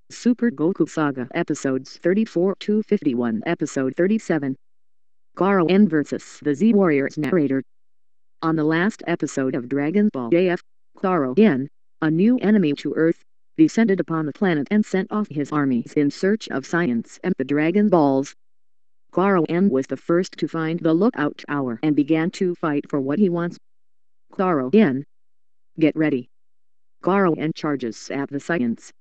Super Goku Saga Episodes 34 to 51 Episode 37 Garo N vs. the Z Warriors Narrator. On the last episode of Dragon Ball JF, Garo N, a new enemy to Earth, descended upon the planet and sent off his armies in search of science and the Dragon Balls. Garo N was the first to find the Lookout Tower and began to fight for what he wants. Garo N, get ready. Garo N charges at the science.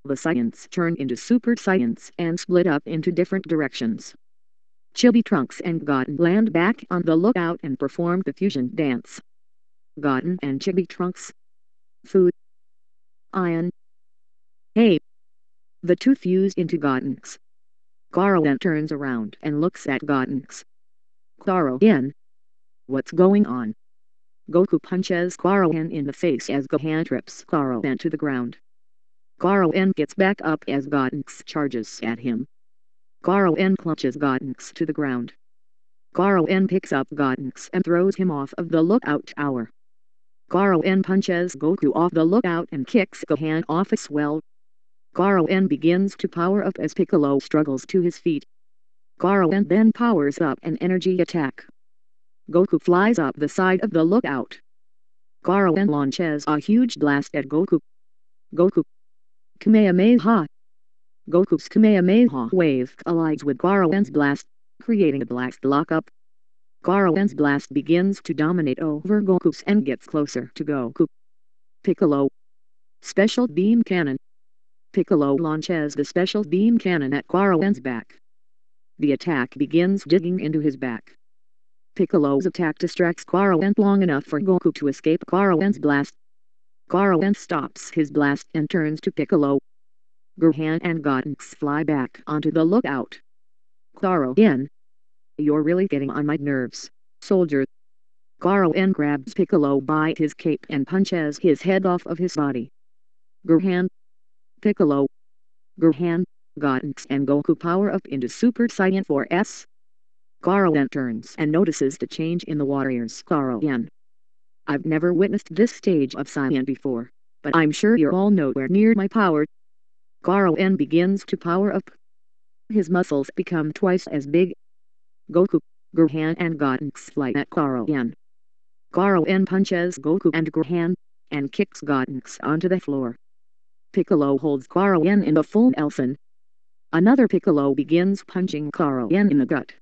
The science turned into super science and split up into different directions. Chibi Trunks and Goten land back on the lookout and performed the fusion dance. Goten and Chibi Trunks. Food. Iron. Hey. The two fuse into Gotenks. Garo then turns around and looks at Gotenks. Garo N. What's going on? Goku punches Garo N in the face as Gohan trips Garo N to the ground. Garo N gets back up as Gotenks charges at him. Garo N clutches Gotenks to the ground. Garo N picks up Gotenks and throws him off of the lookout tower. Garo N punches Goku off the lookout and kicks Gohan off as well. Garo N begins to power up as Piccolo struggles to his feet. Garo N then powers up an energy attack. Goku flies up the side of the lookout. Garo N launches a huge blast at Goku. Goku Kamehameha. Goku's Kamehameha wave collides with Garo N's blast, creating a blast lockup. Garo N's blast begins to dominate over Goku's and gets closer to Goku. Piccolo. Special Beam Cannon. Piccolo launches the Special Beam Cannon at Garo N's back. The attack begins digging into his back. Piccolo's attack distracts Garo N long enough for Goku to escape Garo N's blast. Garo N stops his blast and turns to Piccolo. Gohan and Gotenks fly back onto the lookout. Garo N. You're really getting on my nerves, soldier. Garo N grabs Piccolo by his cape and punches his head off of his body. Gohan. Piccolo. Gohan, Gotenks and Goku power up into Super Saiyan 4S. Garo N turns and notices the change in the warriors. Garo N. I've never witnessed this stage of Saiyan before, but I'm sure you're all nowhere near my power. Garo N begins to power up. His muscles become twice as big. Goku, Gohan and Gotenks fly at Garo N. Garo N punches Goku and Gohan, and kicks Gotenks onto the floor. Piccolo holds Garo N in the full Elson. Another Piccolo begins punching Garo N in the gut.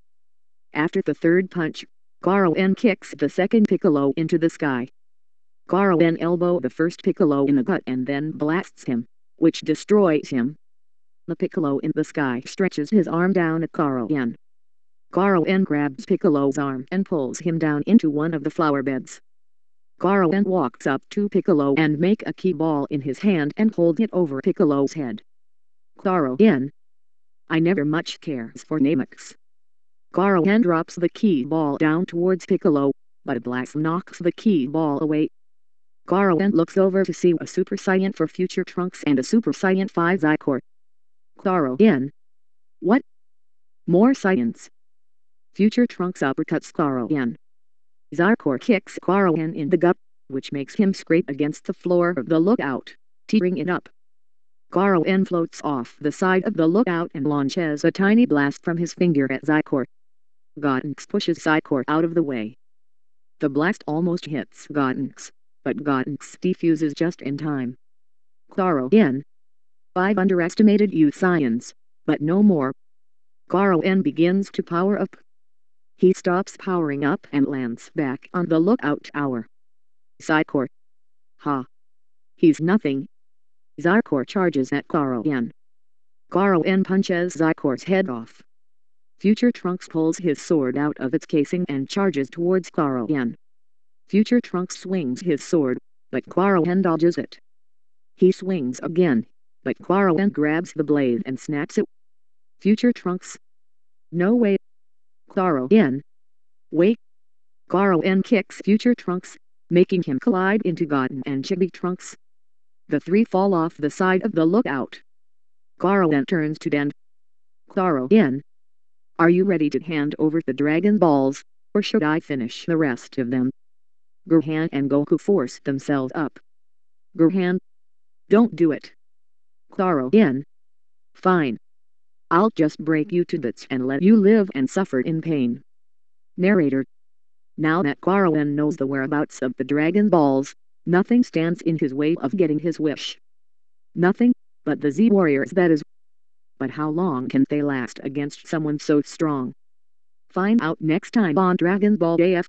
After the third punch, Garo N kicks the second Piccolo into the sky. Garo N elbows the first Piccolo in the gut and then blasts him, which destroys him. The Piccolo in the sky stretches his arm down at Garo N. Garo N grabs Piccolo's arm and pulls him down into one of the flower beds. Garo N walks up to Piccolo and make a key ball in his hand and hold it over Piccolo's head. Garo N. I never much cares for Namex. Garo N drops the key ball down towards Piccolo, but a blast knocks the key ball away. Garo N looks over to see a Super Saiyan for Future Trunks and a Super Saiyan 5 Zycore. Garo N. What? More Saiyans. Future Trunks uppercuts Garo N. Zycore kicks Garo N in the gut, which makes him scrape against the floor of the lookout, tearing it up. Garo N floats off the side of the lookout and launches a tiny blast from his finger at Zycore. Gotenks pushes Zycore out of the way. The blast almost hits Gotenks, but Gotenks defuses just in time. Garo N. I've underestimated you Saiyans, but no more. Garo N begins to power up. He stops powering up and lands back on the lookout tower. Zycore. Ha. He's nothing. Zycore charges at Garo N. Garo N punches Zycore's head off. Future Trunks pulls his sword out of its casing and charges towards Garo N. Future Trunks swings his sword, but Garo N dodges it. He swings again, but Garo N grabs the blade and snaps it. Future Trunks. No way. Garo N. Wait. Garo N kicks Future Trunks, making him collide into Goten and Chibi Trunks. The three fall off the side of the lookout. Garo N turns to Den. Garo N. Are you ready to hand over the Dragon Balls, or should I finish the rest of them? Gohan and Goku force themselves up. Gohan. Don't do it. Garo N. Fine. I'll just break you to bits and let you live and suffer in pain. Narrator. Now that Garawan knows the whereabouts of the Dragon Balls, nothing stands in his way of getting his wish. Nothing, but the Z-Warriors, that is. But how long can they last against someone so strong? Find out next time on Dragon Ball AF.